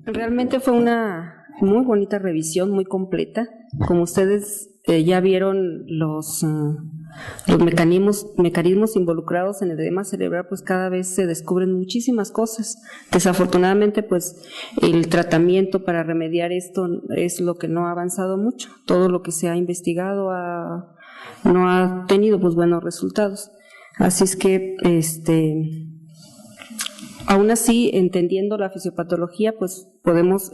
Realmente fue una muy bonita revisión, muy completa. Como ustedes ya vieron los mecanismos involucrados en el edema cerebral, pues cada vez se descubren muchísimas cosas. Desafortunadamente, pues el tratamiento para remediar esto es lo que no ha avanzado mucho. Todo lo que se ha investigado no ha tenido pues buenos resultados. Así es que aún así, entendiendo la fisiopatología, pues podemos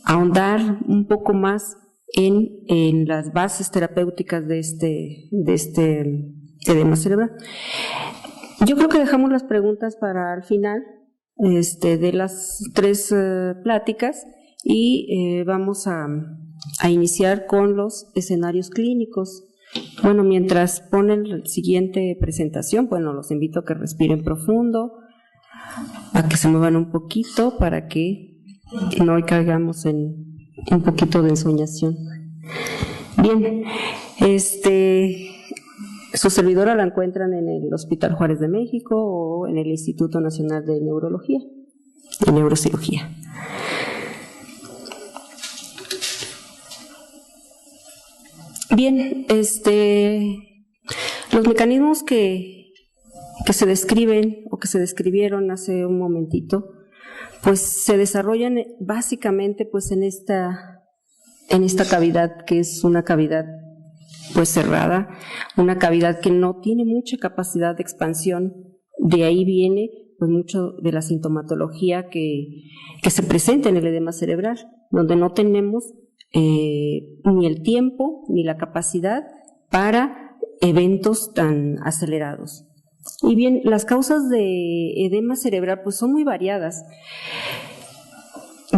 ahondar un poco más en las bases terapéuticas de este edema cerebral. Yo creo que dejamos las preguntas para el final de las 3 pláticas y vamos a iniciar con los escenarios clínicos. Bueno, mientras ponen la siguiente presentación, bueno, los invito a que respiren profundo, a que se muevan un poquito para que no caigamos en un poquito de ensoñación. Bien, su servidora la encuentran en el Hospital Juárez de México o en el Instituto Nacional de Neurología y Neurocirugía. Bien, los mecanismos que se describen o que se describieron hace un momentito, pues se desarrollan básicamente pues en esta cavidad, que es una cavidad pues cerrada, una cavidad que no tiene mucha capacidad de expansión. De ahí viene pues mucho de la sintomatología que se presenta en el edema cerebral, donde no tenemos ni el tiempo ni la capacidad para eventos tan acelerados. Y bien, las causas de edema cerebral pues son muy variadas.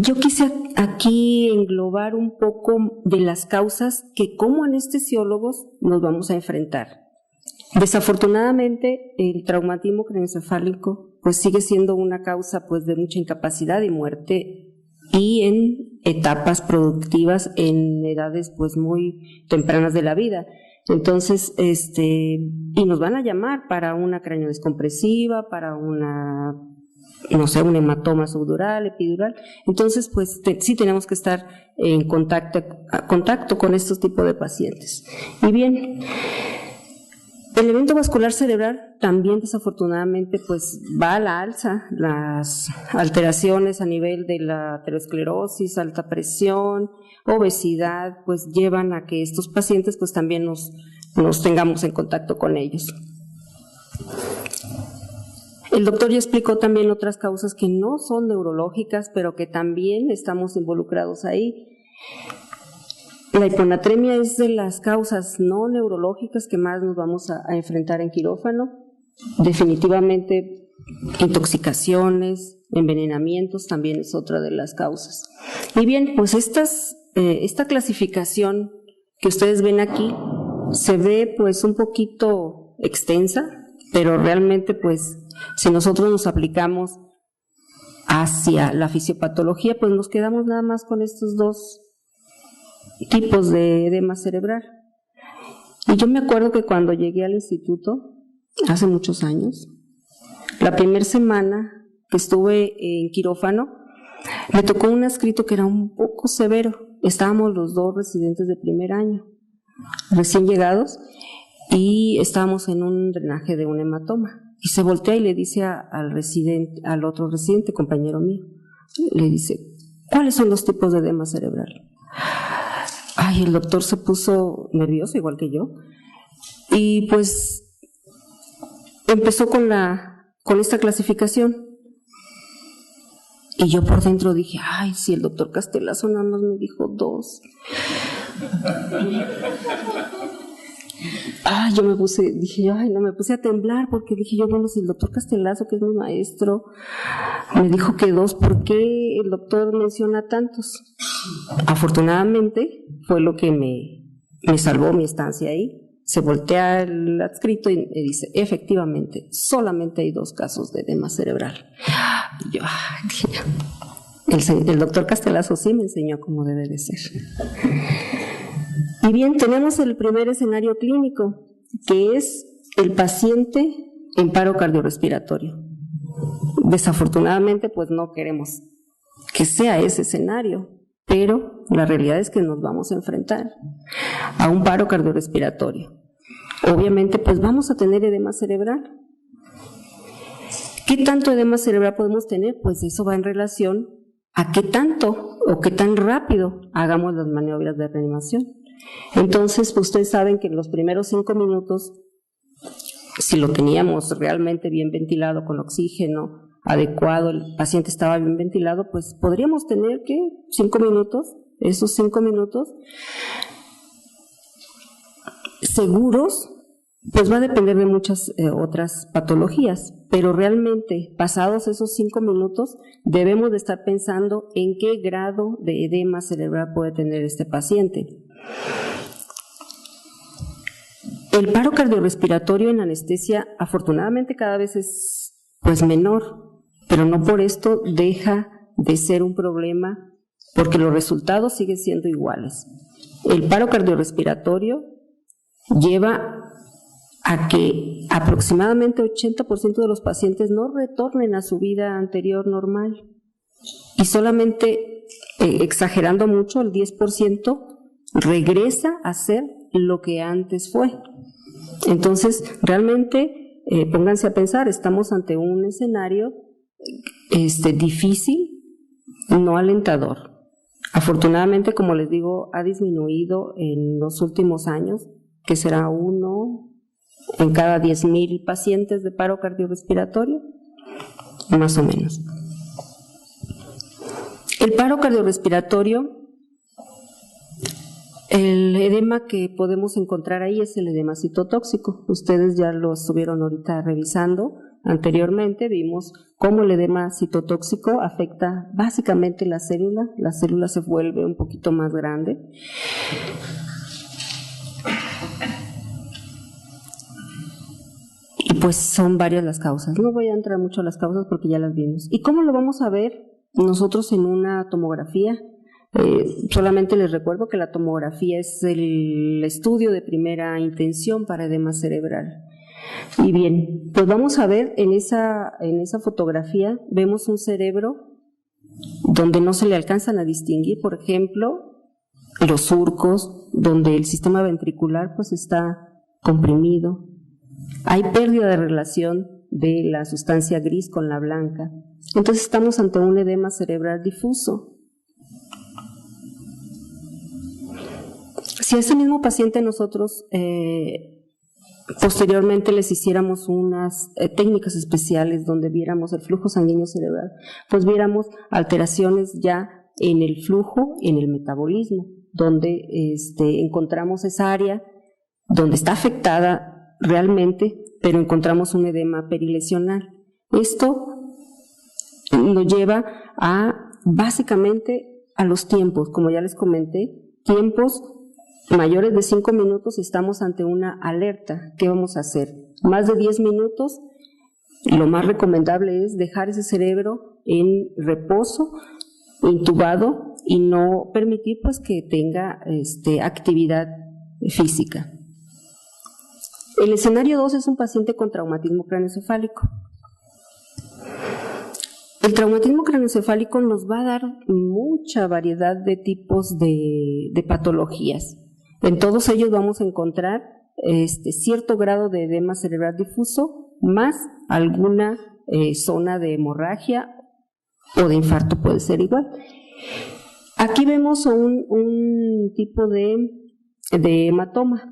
Yo quise aquí englobar un poco de las causas que como anestesiólogos nos vamos a enfrentar. Desafortunadamente, el traumatismo craneoencefálico pues sigue siendo una causa pues de mucha incapacidad y muerte, y en etapas productivas en edades pues muy tempranas de la vida. Entonces, y nos van a llamar para una craniodescompresiva, para un hematoma subdural, epidural. Entonces, pues sí tenemos que estar en contacto con estos tipos de pacientes. Y bien, el evento vascular cerebral también desafortunadamente pues va a la alza. Las alteraciones a nivel de la aterosclerosis, alta presión, obesidad, pues llevan a que estos pacientes pues también nos tengamos en contacto con ellos. El doctor ya explicó también otras causas que no son neurológicas, pero que también estamos involucrados ahí. La hiponatremia es de las causas no neurológicas que más nos vamos a enfrentar en quirófano. Definitivamente intoxicaciones, envenenamientos también es otra de las causas. Y bien, pues esta clasificación que ustedes ven aquí se ve pues un poquito extensa, pero realmente pues si nosotros nos aplicamos hacia la fisiopatología, pues nos quedamos nada más con estos 2 tipos de edema cerebral. Y yo me acuerdo que cuando llegué al instituto, hace muchos años, la primera semana que estuve en quirófano, me tocó un escrito que era un poco severo. Estábamos los 2 residentes de primer año, recién llegados, y estábamos en un drenaje de un hematoma. Y se voltea y le dice al otro residente, compañero mío, le dice, ¿cuáles son los tipos de edema cerebral? Ay, el doctor se puso nervioso, igual que yo, y pues empezó con esta clasificación. Y yo por dentro dije, ay, si el doctor Castelazo nada más me dijo 2. Yo me puse a temblar porque dije yo, bueno, si el doctor Castelazo, que es mi maestro, me dijo que 2, ¿por qué el doctor menciona tantos? Afortunadamente fue lo que me salvó mi estancia ahí. Se voltea el adscrito y me dice, efectivamente, solamente hay 2 casos de edema cerebral. Y yo, el doctor Castelazo sí me enseñó cómo debe de ser. Y bien, tenemos el primer escenario clínico, que es el paciente en paro cardiorrespiratorio. Desafortunadamente, pues no queremos que sea ese escenario, pero la realidad es que nos vamos a enfrentar a un paro cardiorrespiratorio. Obviamente, pues vamos a tener edema cerebral. ¿Qué tanto edema cerebral podemos tener? Pues eso va en relación a qué tanto o qué tan rápido hagamos las maniobras de reanimación. Entonces, pues ustedes saben que en los primeros 5 minutos, si lo teníamos realmente bien ventilado con oxígeno adecuado, el paciente estaba bien ventilado, pues podríamos tener que 5 minutos, esos 5 minutos seguros, pues va a depender de muchas otras patologías, pero realmente pasados esos 5 minutos debemos de estar pensando en qué grado de edema cerebral puede tener este paciente. El paro cardiorrespiratorio en anestesia afortunadamente cada vez es pues menor, pero no por esto deja de ser un problema porque los resultados siguen siendo iguales. El paro cardiorrespiratorio lleva a que aproximadamente 80% de los pacientes no retornen a su vida anterior normal y solamente, exagerando mucho, el 10% regresa a ser lo que antes fue. Entonces, realmente, pónganse a pensar, estamos ante un escenario difícil, no alentador. Afortunadamente, como les digo, ha disminuido en los últimos años, que será 1 en cada 10,000 pacientes de paro cardiorrespiratorio, más o menos. El paro cardiorrespiratorio, el edema que podemos encontrar ahí es el edema citotóxico. Ustedes ya lo estuvieron ahorita revisando. Anteriormente vimos cómo el edema citotóxico afecta básicamente la célula se vuelve un poquito más grande. Y pues son varias las causas. No voy a entrar mucho a las causas porque ya las vimos. ¿Y cómo lo vamos a ver nosotros en una tomografía? Solamente les recuerdo que la tomografía es el estudio de primera intención para edema cerebral. Y bien, pues vamos a ver en esa fotografía, vemos un cerebro donde no se le alcanzan a distinguir, por ejemplo, los surcos, donde el sistema ventricular pues está comprimido. Hay pérdida de relación de la sustancia gris con la blanca. Entonces estamos ante un edema cerebral difuso. Si a ese mismo paciente nosotros posteriormente les hiciéramos unas técnicas especiales donde viéramos el flujo sanguíneo cerebral, pues viéramos alteraciones ya en el flujo, en el metabolismo, donde encontramos esa área donde está afectada realmente, pero encontramos un edema perilesional. Esto nos lleva a, básicamente, a los tiempos, como ya les comenté, tiempos mayores de 5 minutos estamos ante una alerta. ¿Qué vamos a hacer? Más de 10 minutos, lo más recomendable es dejar ese cerebro en reposo, intubado y no permitir pues que tenga actividad física. El escenario 2 es un paciente con traumatismo craneoencefálico. El traumatismo craneoencefálico nos va a dar mucha variedad de tipos de patologías. En todos ellos vamos a encontrar cierto grado de edema cerebral difuso, más alguna zona de hemorragia o de infarto puede ser igual. Aquí vemos un tipo de hematoma.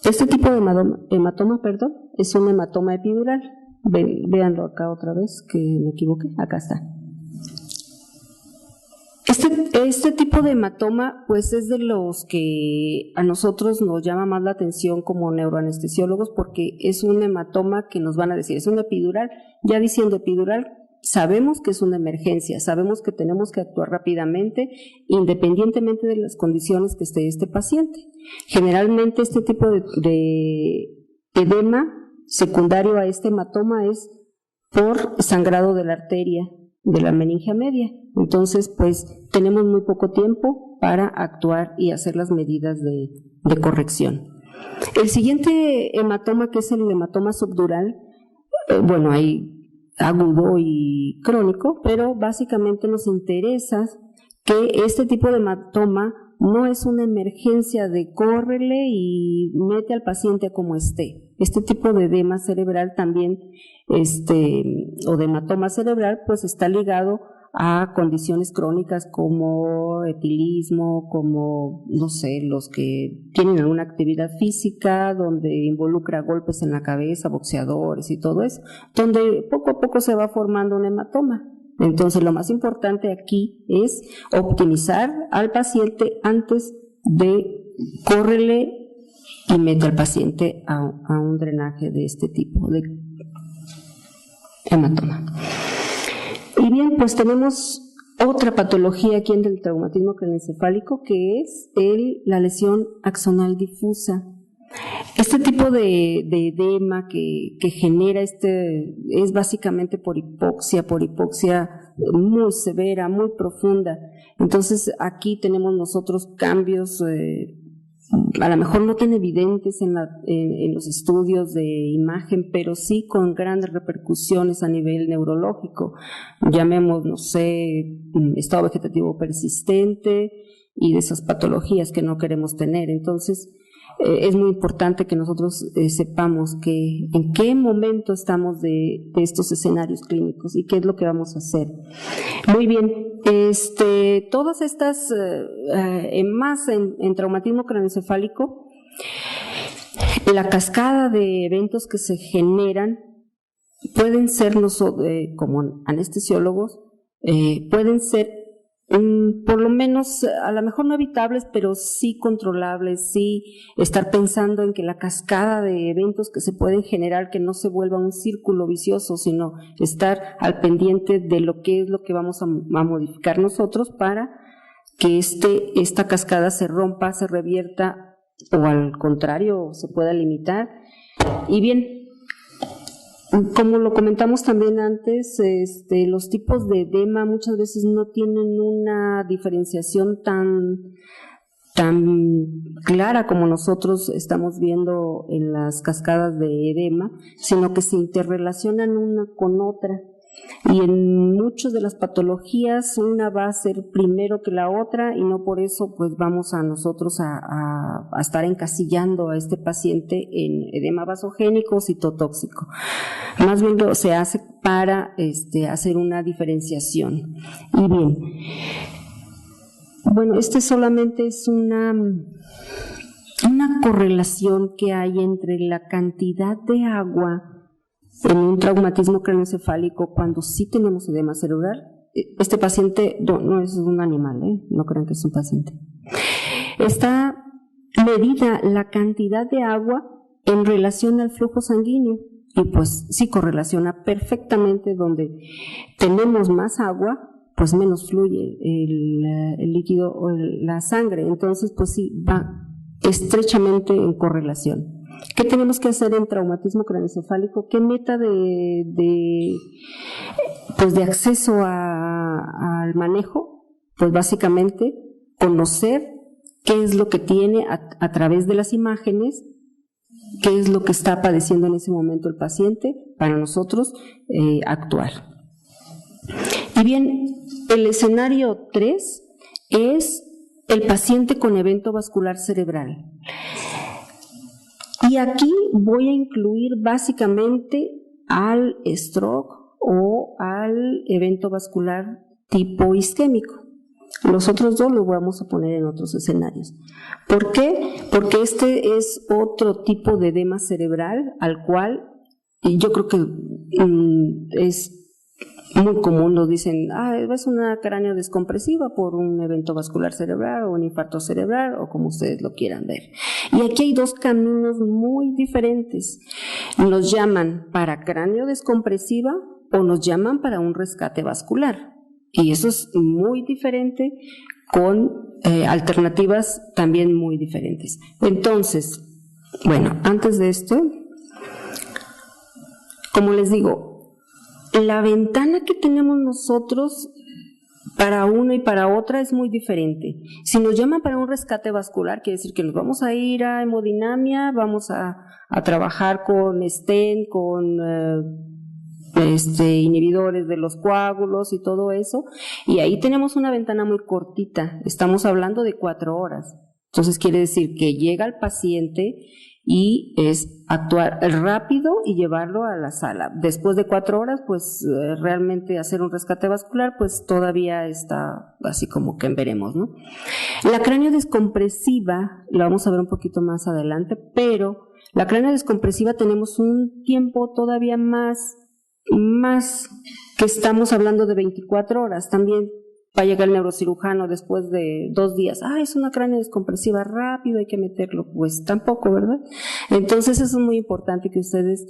Este tipo de hematoma, es un hematoma epidural. Véanlo acá otra vez, que me equivoqué, acá está. Este tipo de hematoma pues es de los que a nosotros nos llama más la atención como neuroanestesiólogos, porque es un hematoma que nos van a decir, es una epidural. Ya diciendo epidural, sabemos que es una emergencia, sabemos que tenemos que actuar rápidamente independientemente de las condiciones que esté este paciente. Generalmente este tipo de edema secundario a este hematoma es por sangrado de la arteria de la meningia media. Entonces, pues tenemos muy poco tiempo para actuar y hacer las medidas de corrección. El siguiente hematoma, que es el hematoma subdural, bueno, hay agudo y crónico, pero básicamente nos interesa que este tipo de hematoma no es una emergencia de córrele y mete al paciente como esté. Este tipo de edema cerebral también, o de hematoma cerebral, pues está ligado a condiciones crónicas como etilismo, como, no sé, los que tienen alguna actividad física donde involucra golpes en la cabeza, boxeadores y todo eso, donde poco a poco se va formando un hematoma. Entonces, lo más importante aquí es optimizar al paciente antes de córrele y mete al paciente a un drenaje de este tipo de hematoma. Y bien, pues tenemos otra patología aquí en el traumatismo craneoencefálico, que es la lesión axonal difusa. Este tipo de edema que genera es básicamente por hipoxia muy severa, muy profunda. Entonces aquí tenemos nosotros cambios a lo mejor no tan evidentes en los estudios de imagen, pero sí con grandes repercusiones a nivel neurológico. Llamemos, no sé, estado vegetativo persistente y de esas patologías que no queremos tener. Entonces, es muy importante que nosotros sepamos en qué momento estamos de estos escenarios clínicos y qué es lo que vamos a hacer. Muy bien, todas estas, más en traumatismo craneoencefálico, la cascada de eventos que se generan pueden ser, como anestesiólogos, pueden ser por lo menos, a lo mejor no evitables, pero sí controlables, sí estar pensando en que la cascada de eventos que se pueden generar, que no se vuelva un círculo vicioso, sino estar al pendiente de lo que es lo que vamos a modificar nosotros para que esta cascada se rompa, se revierta o al contrario se pueda limitar. Y bien, como lo comentamos también antes, los tipos de edema muchas veces no tienen una diferenciación tan clara como nosotros estamos viendo en las cascadas de edema, sino que se interrelacionan una con otra. Y en muchas de las patologías una va a ser primero que la otra y no por eso pues vamos a nosotros a estar encasillando a este paciente en edema vasogénico o citotóxico. Más bien se hace para hacer una diferenciación. Y bien, bueno, solamente es una correlación que hay entre la cantidad de agua en un traumatismo craneoencefálico cuando sí tenemos edema cerebral. Este paciente no es un animal, no crean que es un paciente. Está medida la cantidad de agua en relación al flujo sanguíneo y pues sí correlaciona perfectamente. Donde tenemos más agua, pues menos fluye el líquido o la sangre. Entonces pues sí va estrechamente en correlación. ¿Qué tenemos que hacer en traumatismo craneoencefálico? ¿Qué meta de acceso al manejo? Pues básicamente conocer qué es lo que tiene a través de las imágenes, qué es lo que está padeciendo en ese momento el paciente, para nosotros actuar. Y bien, el escenario 3 es el paciente con evento vascular cerebral. Y aquí voy a incluir básicamente al stroke o al evento vascular tipo isquémico. Los otros dos los vamos a poner en otros escenarios. ¿Por qué? Porque este es otro tipo de edema cerebral al cual yo creo que es muy común. Nos dicen, es una cráneo descompresiva por un evento vascular cerebral o un infarto cerebral o como ustedes lo quieran ver. Y aquí hay dos caminos muy diferentes. Nos llaman para cráneo descompresiva o nos llaman para un rescate vascular. Y eso es muy diferente, con alternativas también muy diferentes. Entonces, bueno, antes de esto, como les digo, la ventana que tenemos nosotros para una y para otra es muy diferente. Si nos llaman para un rescate vascular, quiere decir que nos vamos a ir a hemodinamia, vamos a trabajar con stent, con inhibidores de los coágulos y todo eso, y ahí tenemos una ventana muy cortita, estamos hablando de 4 horas. Entonces quiere decir que llega el paciente y es actuar rápido y llevarlo a la sala. Después de 4 horas, pues realmente hacer un rescate vascular, pues todavía está así como que veremos, ¿no? La craneodescompresiva, la vamos a ver un poquito más adelante, pero la craneodescompresiva tenemos un tiempo todavía más que estamos hablando de 24 horas. También va a llegar el neurocirujano después de 2 días. Es una craneodescompresiva, rápido, hay que meterlo. Pues tampoco, ¿verdad? Entonces eso es muy importante que ustedes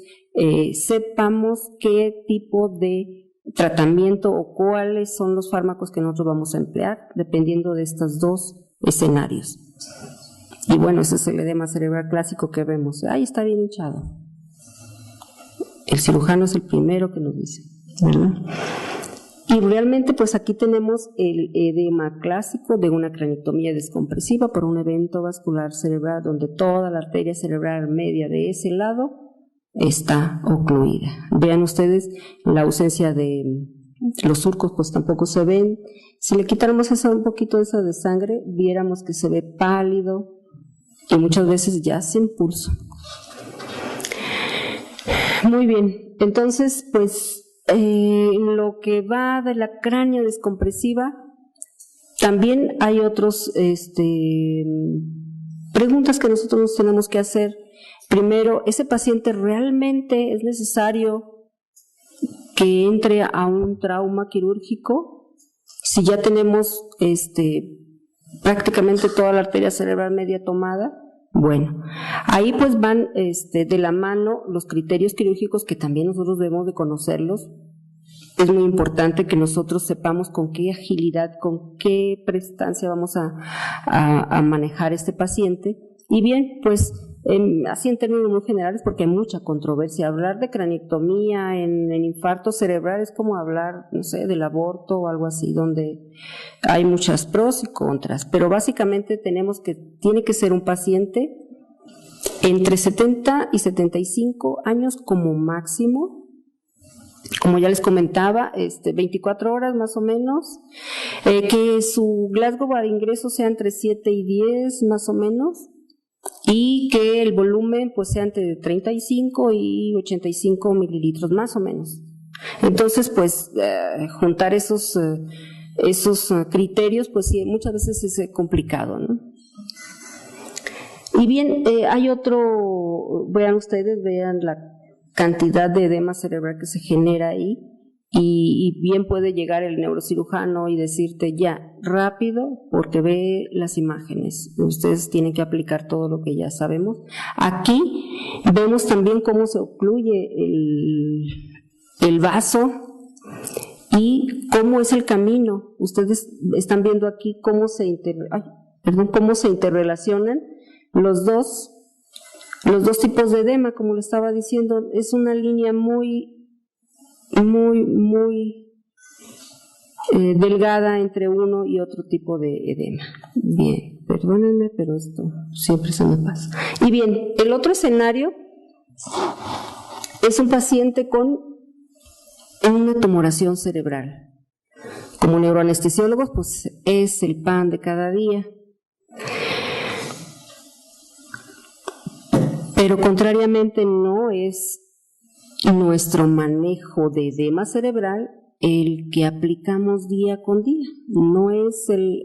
sepamos qué tipo de tratamiento o cuáles son los fármacos que nosotros vamos a emplear dependiendo de estos 2 escenarios. Y bueno, ese es el edema cerebral clásico que vemos. Está bien hinchado. El cirujano es el primero que nos dice, ¿verdad? Y realmente pues aquí tenemos el edema clásico de una craneectomía descompresiva por un evento vascular cerebral donde toda la arteria cerebral media de ese lado está ocluida. Vean ustedes la ausencia de los surcos, pues tampoco se ven. Si le quitáramos un poquito de esa de sangre, viéramos que se ve pálido y muchas veces ya sin pulso. Muy bien, entonces pues lo que va de la craneodescompresiva, también hay otros preguntas que nosotros nos tenemos que hacer. Primero, ¿ese paciente realmente es necesario que entre a un trauma quirúrgico? Si ya tenemos prácticamente toda la arteria cerebral media tomada. Bueno, ahí pues van de la mano los criterios quirúrgicos que también nosotros debemos de conocerlos. Es muy importante que nosotros sepamos con qué agilidad, con qué prestancia vamos a manejar este paciente. Y bien, pues así en términos muy generales, porque hay mucha controversia. Hablar de craneectomía en infarto cerebral es como hablar, no sé, del aborto o algo así, donde hay muchas pros y contras. Pero básicamente tiene que ser un paciente entre 70 y 75 años como máximo. Como ya les comentaba, 24 horas más o menos, que su Glasgow de ingreso sea entre 7 y 10 más o menos, y que el volumen pues sea entre 35 y 85 mililitros más o menos. Entonces pues juntar esos criterios pues sí, muchas veces es complicado, ¿no? Y bien, hay vean ustedes, vean la cantidad de edema cerebral que se genera ahí, y bien puede llegar el neurocirujano y decirte ya, rápido, porque ve las imágenes. Ustedes tienen que aplicar todo lo que ya sabemos. Aquí vemos también cómo se ocluye el vaso y cómo es el camino. Ustedes están viendo aquí cómo se interrelacionan los dos tipos de edema, como le estaba diciendo. Es una línea muy delgada entre uno y otro tipo de edema. Bien, perdónenme, pero esto siempre se me pasa. Y bien, el otro escenario es un paciente con una tumoración cerebral. Como neuroanestesiólogos, pues es el pan de cada día. Pero contrariamente no es nuestro manejo de edema cerebral el que aplicamos día con día. No es el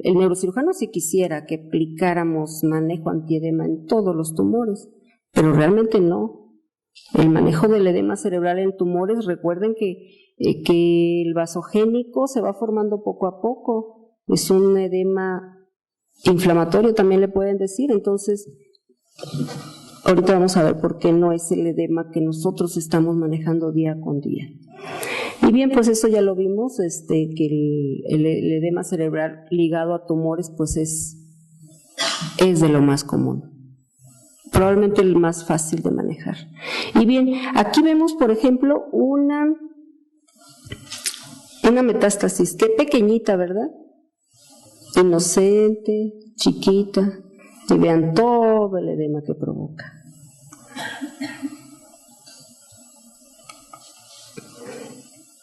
neurocirujano si quisiera que aplicáramos manejo antiedema en todos los tumores, pero realmente no. El manejo del edema cerebral en tumores, recuerden que el vasogénico se va formando poco a poco. Es un edema inflamatorio, también le pueden decir. Entonces, ahorita vamos a ver por qué no es el edema que nosotros estamos manejando día con día. Y bien, pues eso ya lo vimos, que el edema cerebral ligado a tumores pues es de lo más común, probablemente el más fácil de manejar. Y bien, aquí vemos por ejemplo una metástasis, qué pequeñita, ¿verdad? Inocente, chiquita, y vean todo el edema que provoca.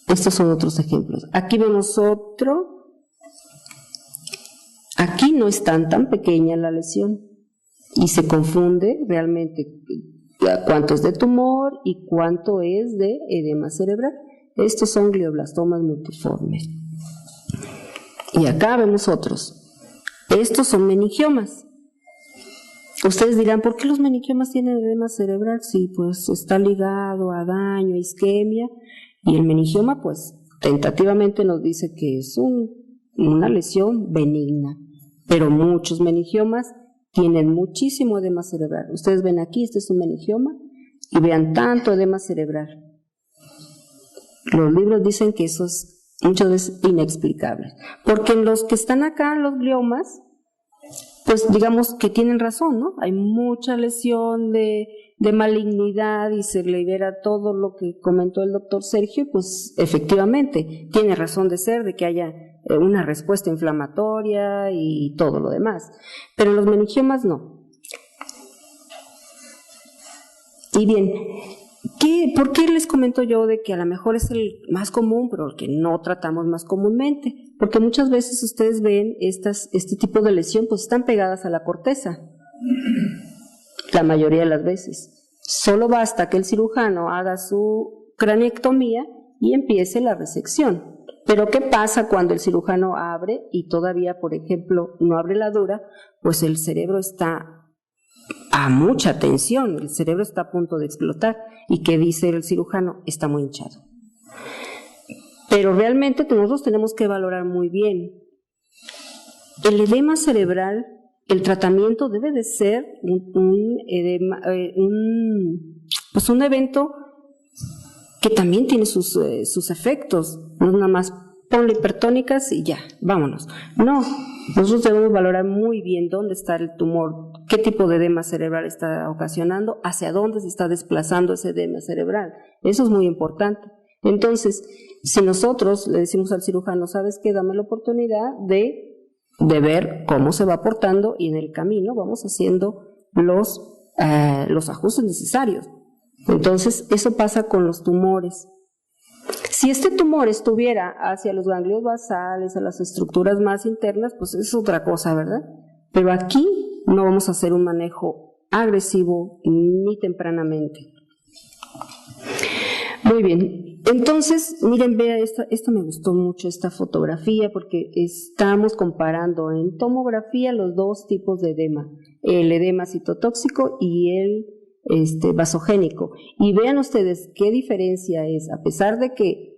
Estos son otros ejemplos. Aquí vemos otro. Aquí no es tan pequeña la lesión y se confunde realmente cuánto es de tumor y cuánto es de edema cerebral. Estos son glioblastomas multiformes. Y acá vemos otros. Estos son meningiomas. Ustedes dirán, ¿por qué los meningiomas tienen edema cerebral? Sí, pues está ligado a daño, a isquemia, y el meningioma, pues, tentativamente nos dice que es una lesión benigna, pero muchos meningiomas tienen muchísimo edema cerebral. Ustedes ven aquí, este es un meningioma, y vean tanto edema cerebral. Los libros dicen que eso es muchas veces inexplicable, porque en los que están acá, los gliomas, pues digamos que tienen razón, ¿no? Hay mucha lesión de malignidad y se libera todo lo que comentó el doctor Sergio, pues efectivamente tiene razón de ser, de que haya una respuesta inflamatoria y todo lo demás, pero los meningiomas no. Y bien, ¿por qué les comento yo de que a lo mejor es el más común, pero el que no tratamos más comúnmente? Porque muchas veces ustedes ven este tipo de lesión, pues están pegadas a la corteza, la mayoría de las veces. Solo basta que el cirujano haga su craniectomía y empiece la resección. Pero ¿qué pasa cuando el cirujano abre y todavía, por ejemplo, no abre la dura? Pues el cerebro está a mucha tensión, el cerebro está a punto de explotar. ¿Y qué dice el cirujano? Está muy hinchado. Pero realmente nosotros tenemos que valorar muy bien. El edema cerebral, el tratamiento debe de ser un evento que también tiene sus efectos, no nada más ponle hipertónicas y ya, vámonos. No, nosotros debemos valorar muy bien dónde está el tumor, qué tipo de edema cerebral está ocasionando, hacia dónde se está desplazando ese edema cerebral. Eso es muy importante. Entonces, si nosotros le decimos al cirujano, ¿sabes qué? Dame la oportunidad de ver cómo se va portando y en el camino vamos haciendo los ajustes necesarios. Entonces, eso pasa con los tumores. Si este tumor estuviera hacia los ganglios basales, a las estructuras más internas, pues es otra cosa, ¿verdad? Pero aquí no vamos a hacer un manejo agresivo ni tempranamente. Muy bien, entonces, miren, vea, esta me gustó mucho, esta fotografía, porque estamos comparando en tomografía los dos tipos de edema, el edema citotóxico y el vasogénico. Y vean ustedes qué diferencia es, a pesar de que,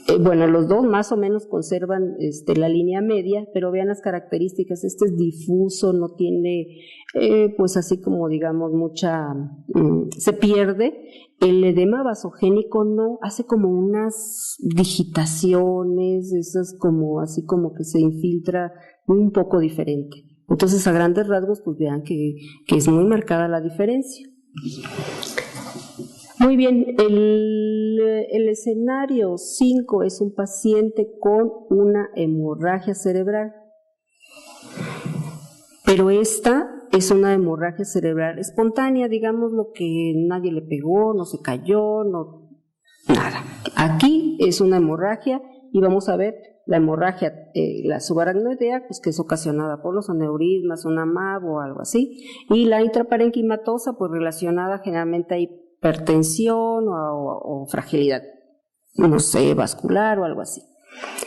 los dos más o menos conservan la línea media, pero vean las características, este es difuso, no tiene, pues así como digamos, se pierde. El edema vasogénico no, hace como unas digitaciones, esas como, así como que se infiltra un poco diferente. Entonces, a grandes rasgos, pues vean que es muy marcada la diferencia. Muy bien, el escenario 5 es un paciente con una hemorragia cerebral, pero esta es una hemorragia cerebral espontánea, digamos lo que nadie le pegó, no se cayó, nada. Aquí es una hemorragia y vamos a ver la hemorragia, la subaracnoidea, pues que es ocasionada por los aneurismas, una MAB o algo así, y la intraparenquimatosa, pues relacionada generalmente a hipertensión o fragilidad, no sé, vascular o algo así.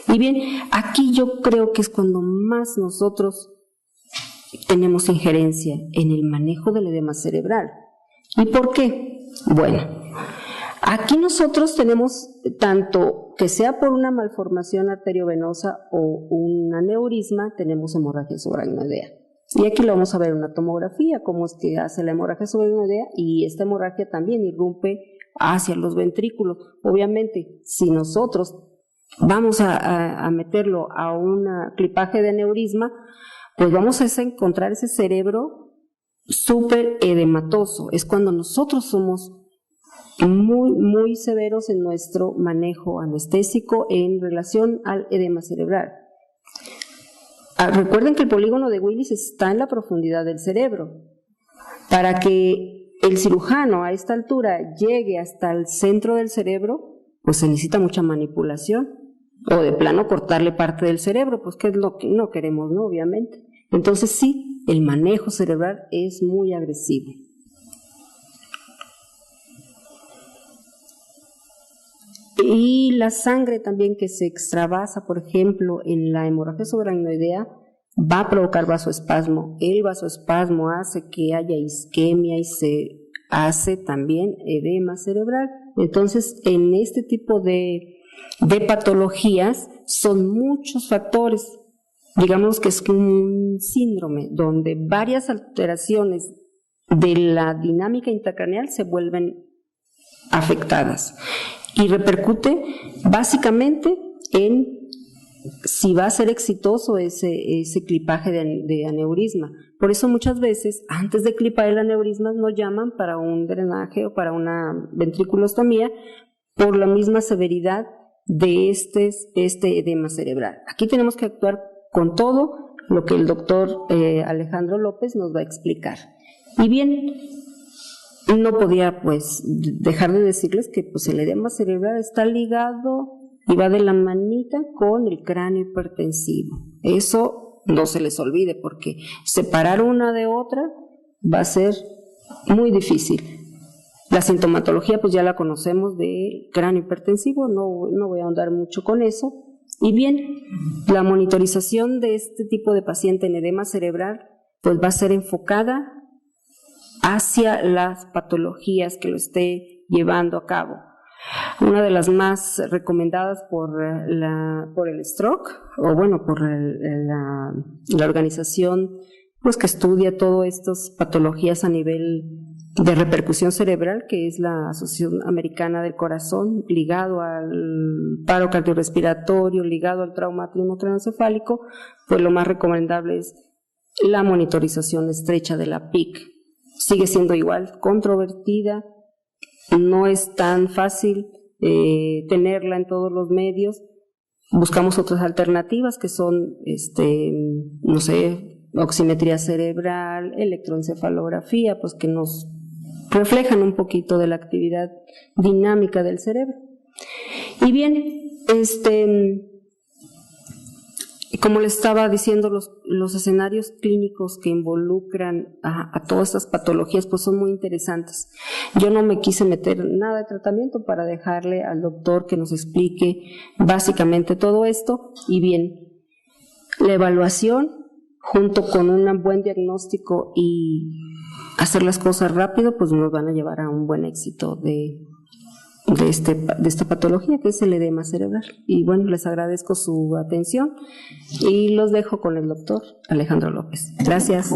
Y bien, aquí yo creo que es cuando más nosotros tenemos injerencia en el manejo del edema cerebral. ¿Y por qué? Bueno, aquí nosotros tenemos tanto que sea por una malformación arteriovenosa o un aneurisma, tenemos hemorragia subaracnoidea. Y aquí lo vamos a ver en una tomografía, cómo es que hace la hemorragia subaracnoidea, y esta hemorragia también irrumpe hacia los ventrículos. Obviamente, si nosotros vamos a meterlo a un clipaje de aneurisma, pues vamos a encontrar ese cerebro súper edematoso. Es cuando nosotros somos muy, muy severos en nuestro manejo anestésico en relación al edema cerebral. Recuerden que el polígono de Willis está en la profundidad del cerebro. Para que el cirujano a esta altura llegue hasta el centro del cerebro, pues se necesita mucha manipulación, o de plano cortarle parte del cerebro, pues que es lo que no queremos, ¿no? Obviamente. Entonces sí, el manejo cerebral es muy agresivo. Y la sangre también que se extravasa, por ejemplo, en la hemorragia subaracnoidea, va a provocar vasoespasmo. El vasoespasmo hace que haya isquemia y se hace también edema cerebral. Entonces, en este tipo de patologías son muchos factores. Digamos que es un síndrome donde varias alteraciones de la dinámica intracraneal se vuelven afectadas y repercute básicamente en si va a ser exitoso ese clipaje de aneurisma. Por eso muchas veces, antes de clipar el aneurisma, nos llaman para un drenaje o para una ventriculostomía por la misma severidad de este edema cerebral. Aquí tenemos que actuar con todo lo que el doctor Alejandro López nos va a explicar. Y bien, no podía pues dejar de decirles que pues el edema cerebral está ligado y va de la manita con el cráneo hipertensivo. Eso no se les olvide, porque separar una de otra va a ser muy difícil. La sintomatología pues ya la conocemos de cráneo hipertensivo, no voy a ahondar mucho con eso. Y bien, la monitorización de este tipo de paciente en edema cerebral pues va a ser enfocada hacia las patologías que lo esté llevando a cabo. Una de las más recomendadas por el stroke, o bueno, por la organización pues que estudia todas estas patologías a nivel de repercusión cerebral, que es la Asociación Americana del Corazón, ligado al paro cardiorrespiratorio, ligado al trauma craneoencefálico, pues lo más recomendable es la monitorización estrecha de la PIC. Sigue siendo igual controvertida, no es tan fácil tenerla en todos los medios. Buscamos otras alternativas que son, no sé, oximetría cerebral, electroencefalografía, pues que nos reflejan un poquito de la actividad dinámica del cerebro. Y bien, como les estaba diciendo, los escenarios clínicos que involucran a todas estas patologías pues son muy interesantes. Yo no me quise meter nada de tratamiento para dejarle al doctor que nos explique básicamente todo esto. Y bien, la evaluación junto con un buen diagnóstico y hacer las cosas rápido pues nos van a llevar a un buen éxito de esta patología, que es el edema cerebral. Y bueno, les agradezco su atención y los dejo con el doctor Alejandro López. Gracias.